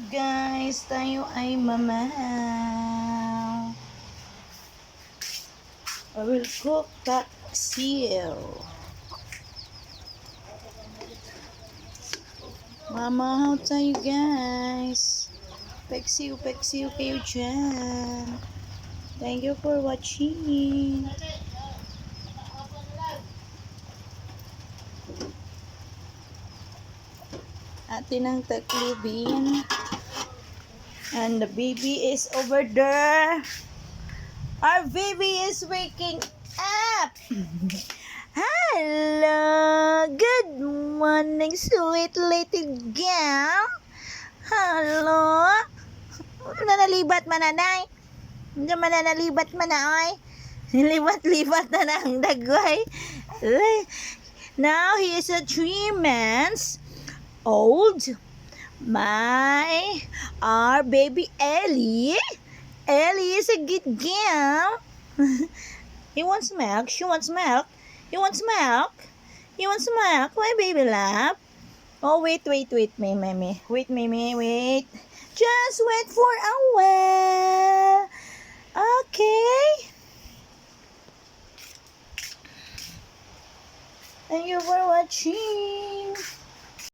guys, tayo ay mamaw. I will cook paksiw. Mamahaw tayo guys. Paksiw kayo dyan. Thank you for watching. Atin ang taklubin. And the baby is over there. Our baby is waking up. Hello. Good morning, sweet little girl. Hello. Nanalibat mananay. Hindi mananalibat manay. Libat-libat na ng dagway. Now he is a 3 months old. Our baby Ellie. Ellie is a good girl. He wants milk. She wants milk. He wants milk. He wants milk. My baby love. Oh, wait, Mimi. Wait, Mimi, wait. Just wait for a while. Okay. Thank you for watching.